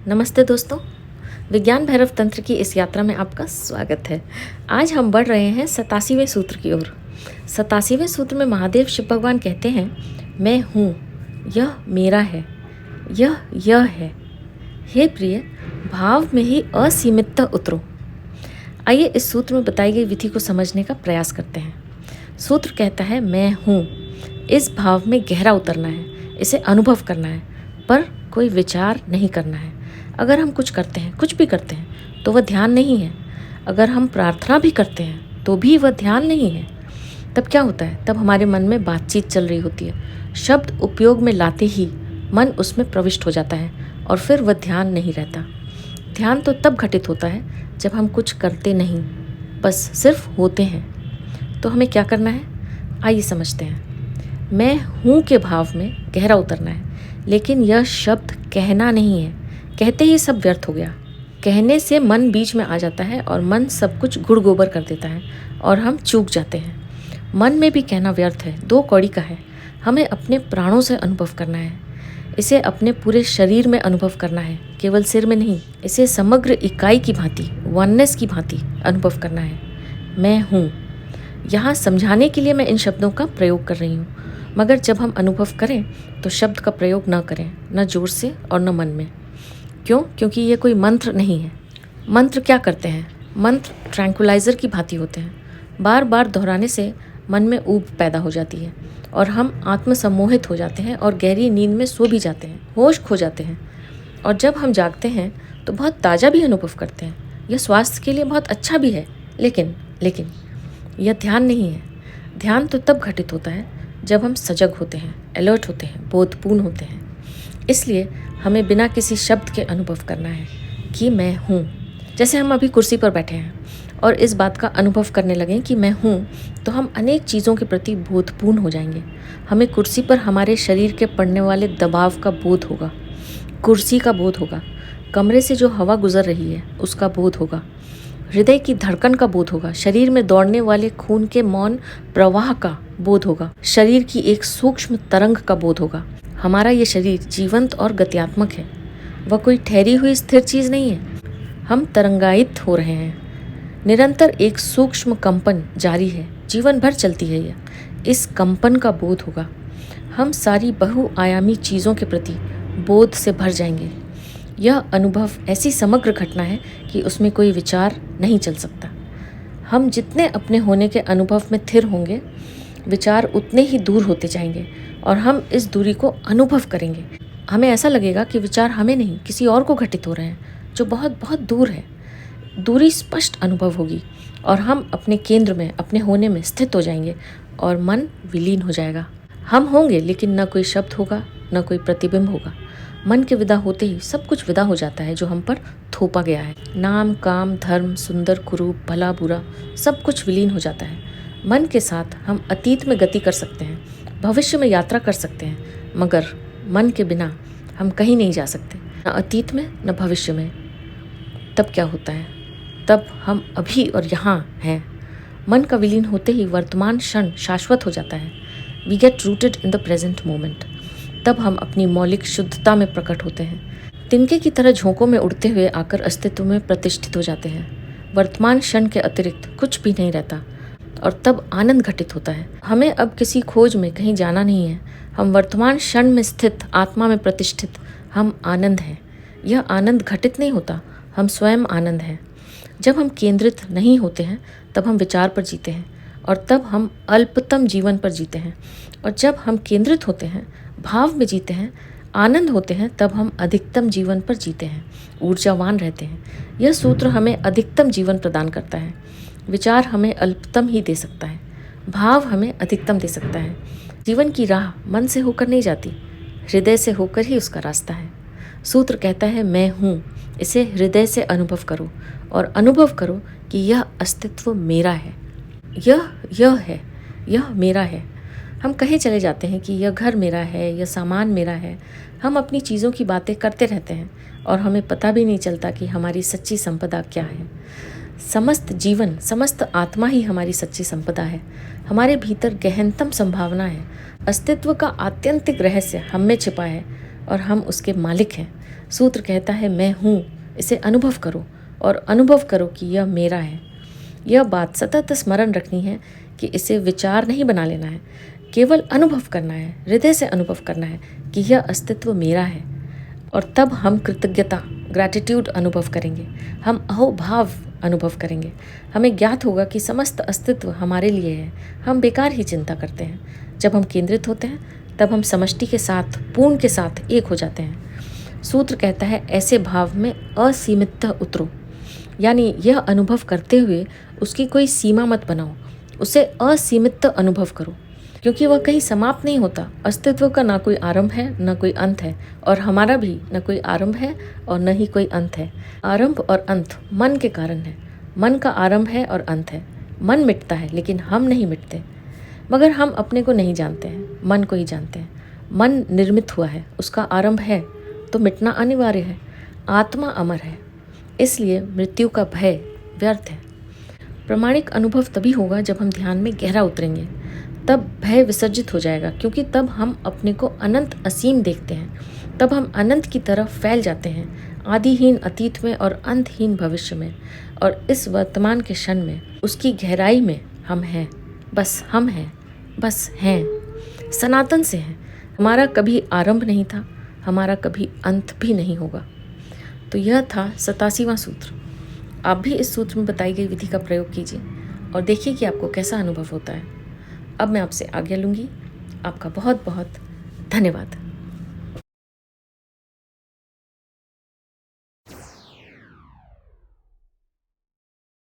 नमस्ते दोस्तों, विज्ञान भैरव तंत्र की इस यात्रा में आपका स्वागत है। आज हम बढ़ रहे हैं 87वें सूत्र की ओर। 87वें सूत्र में महादेव शिव भगवान कहते हैं, मैं हूँ, यह मेरा है, यह है। हे प्रिय, भाव में ही असीमितता उतरो। आइए इस सूत्र में बताई गई विधि को समझने का प्रयास करते हैं। सूत्र कहता है, मैं हूँ। इस भाव में गहरा उतरना है, इसे अनुभव करना है, पर कोई विचार नहीं करना है। अगर हम कुछ करते हैं, कुछ भी करते हैं, तो वह ध्यान नहीं है। अगर हम प्रार्थना भी करते हैं तो भी वह ध्यान नहीं है। तब क्या होता है? तब हमारे मन में बातचीत चल रही होती है। शब्द उपयोग में लाते ही मन उसमें प्रविष्ट हो जाता है और फिर वह ध्यान नहीं रहता। ध्यान तो तब घटित होता है जब हम कुछ करते नहीं, बस सिर्फ होते हैं। तो हमें क्या करना है? आइए समझते हैं। मैं हूँ के भाव में गहरा उतरना है, लेकिन यह शब्द कहना नहीं है। कहते ही सब व्यर्थ हो गया। कहने से मन बीच में आ जाता है और मन सब कुछ गुड़ गोबर कर देता है और हम चूक जाते हैं। मन में भी कहना व्यर्थ है, दो कौड़ी का है। हमें अपने प्राणों से अनुभव करना है। इसे अपने पूरे शरीर में अनुभव करना है, केवल सिर में नहीं। इसे समग्र इकाई की भांति, वननेस की भांति अनुभव करना है। मैं हूँ। यहाँ समझाने के लिए मैं इन शब्दों का प्रयोग कर रही हूँ, मगर जब हम अनुभव करें तो शब्द का प्रयोग न करें, न जोर से और न मन में। क्यों? क्योंकि ये कोई मंत्र नहीं है। मंत्र क्या करते हैं? मंत्र ट्रैंकुलाइज़र की भांति होते हैं। बार बार दोहराने से मन में ऊब पैदा हो जाती है और हम आत्मसम्मोहित हो जाते हैं और गहरी नींद में सो भी जाते हैं, होश खो जाते हैं। और जब हम जागते हैं तो बहुत ताज़ा भी अनुभव करते हैं। यह स्वास्थ्य के लिए बहुत अच्छा भी है, लेकिन यह ध्यान नहीं है। ध्यान तो तब घटित होता है जब हम सजग होते हैं, अलर्ट होते हैं, बोधपूर्ण होते हैं। इसलिए हमें बिना किसी शब्द के अनुभव करना है कि मैं हूँ। जैसे हम अभी कुर्सी पर बैठे हैं और इस बात का अनुभव करने लगें कि मैं हूँ, तो हम अनेक चीज़ों के प्रति बोधपूर्ण हो जाएंगे। हमें कुर्सी पर हमारे शरीर के पड़ने वाले दबाव का बोध होगा, कुर्सी का बोध होगा, कमरे से जो हवा गुजर रही है उसका बोध होगा, हृदय की धड़कन का बोध होगा, शरीर में दौड़ने वाले खून के मौन प्रवाह का बोध होगा, शरीर की एक सूक्ष्म तरंग का बोध होगा। हमारा ये शरीर जीवंत और गत्यात्मक है। वह कोई ठहरी हुई स्थिर चीज़ नहीं है। हम तरंगायित हो रहे हैं। निरंतर एक सूक्ष्म कंपन जारी है, जीवन भर चलती है यह। इस कंपन का बोध होगा। हम सारी बहुआयामी चीज़ों के प्रति बोध से भर जाएंगे। यह अनुभव ऐसी समग्र घटना है कि उसमें कोई विचार नहीं चल सकता। हम जितने अपने होने के अनुभव में स्थिर होंगे, विचार उतने ही दूर होते जाएंगे और हम इस दूरी को अनुभव करेंगे। हमें ऐसा लगेगा कि विचार हमें नहीं, किसी और को घटित हो रहे हैं, जो बहुत बहुत दूर है। दूरी स्पष्ट अनुभव होगी और हम अपने केंद्र में, अपने होने में स्थित हो जाएंगे और मन विलीन हो जाएगा। हम होंगे, लेकिन न कोई शब्द होगा, न कोई प्रतिबिंब होगा। मन के विदा होते ही सब कुछ विदा हो जाता है जो हम पर थोपा गया है। नाम, काम, धर्म, सुंदर, कुरूप, भला, बुरा, सब कुछ विलीन हो जाता है। मन के साथ हम अतीत में गति कर सकते हैं, भविष्य में यात्रा कर सकते हैं, मगर मन के बिना हम कहीं नहीं जा सकते, न अतीत में न भविष्य में। तब क्या होता है? तब हम अभी और यहाँ हैं। मन का विलीन होते ही वर्तमान क्षण शाश्वत हो जाता है। We get rooted in the present moment. तब हम अपनी मौलिक शुद्धता में प्रकट होते हैं। तिनके की तरह झोंकों में उड़ते हुए आकर अस्तित्व में प्रतिष्ठित हो जाते हैं। वर्तमान क्षण के अतिरिक्त कुछ भी नहीं रहता और तब आनंद घटित होता है। हमें अब किसी खोज में कहीं जाना नहीं है। हम वर्तमान क्षण में स्थित, आत्मा में प्रतिष्ठित, हम आनंद हैं। यह आनंद घटित नहीं होता, हम स्वयं आनंद हैं। जब हम केंद्रित नहीं होते हैं तब हम विचार पर जीते हैं और तब हम अल्पतम जीवन पर जीते हैं। और जब हम केंद्रित होते हैं, भाव में जीते हैं, आनंद होते हैं, तब हम अधिकतम जीवन पर जीते हैं, ऊर्जावान रहते हैं। यह सूत्र हमें अधिकतम जीवन प्रदान करता है। विचार हमें अल्पतम ही दे सकता है, भाव हमें अधिकतम दे सकता है। जीवन की राह मन से होकर नहीं जाती, हृदय से होकर ही उसका रास्ता है। सूत्र कहता है, मैं हूँ। इसे हृदय से अनुभव करो और अनुभव करो कि यह अस्तित्व मेरा है, यह है, यह मेरा है। हम कहीं चले जाते हैं कि यह घर मेरा है, यह सामान मेरा है। हम अपनी चीज़ों की बातें करते रहते हैं और हमें पता भी नहीं चलता कि हमारी सच्ची संपदा क्या है। समस्त जीवन, समस्त आत्मा ही हमारी सच्ची संपदा है। हमारे भीतर गहनतम संभावना है। अस्तित्व का आत्यंतिक रहस्य हम में छिपा है और हम उसके मालिक हैं। सूत्र कहता है मैं हूँ, इसे अनुभव करो और अनुभव करो कि यह मेरा है। यह बात सतत स्मरण रखनी है कि इसे विचार नहीं बना लेना है, केवल अनुभव करना है, हृदय से अनुभव करना है कि यह अस्तित्व मेरा है। और तब हम कृतज्ञता, ग्रैटिट्यूड अनुभव करेंगे, हम अहोभाव अनुभव करेंगे। हमें ज्ञात होगा कि समस्त अस्तित्व हमारे लिए है। हम बेकार ही चिंता करते हैं। जब हम केंद्रित होते हैं तब हम समष्टि के साथ, पूर्ण के साथ एक हो जाते हैं। सूत्र कहता है ऐसे भाव में असीमिततः उतरो, यानी यह अनुभव करते हुए उसकी कोई सीमा मत बनाओ, उसे असीमित अनुभव करो, क्योंकि वह कहीं समाप्त नहीं होता। अस्तित्व का ना कोई आरंभ है न कोई अंत है, और हमारा भी न कोई आरंभ है और न ही कोई अंत है। आरंभ और अंत मन के कारण है। मन का आरंभ है और अंत है। मन मिटता है लेकिन हम नहीं मिटते। मगर हम अपने को नहीं जानते हैं, मन को ही जानते हैं। मन निर्मित हुआ है, उसका आरंभ है तो मिटना अनिवार्य है। आत्मा अमर है, इसलिए मृत्यु का भय व्यर्थ है। प्रामाणिक अनुभव तभी होगा जब हम ध्यान में गहरा उतरेंगे, तब भय विसर्जित हो जाएगा, क्योंकि तब हम अपने को अनंत असीम देखते हैं। तब हम अनंत की तरफ फैल जाते हैं, आदिहीन अतीत में और अंतहीन भविष्य में, और इस वर्तमान के क्षण में, उसकी गहराई में हम हैं। बस हम हैं, बस हैं, सनातन से हैं। हमारा कभी आरंभ नहीं था, हमारा कभी अंत भी नहीं होगा। तो यह था 87वां सूत्र। आप भी इस सूत्र में बताई गई विधि का प्रयोग कीजिए और देखिए कि आपको कैसा अनुभव होता है। अब मैं आपसे आज्ञा लूँगी। आपका बहुत बहुत धन्यवाद।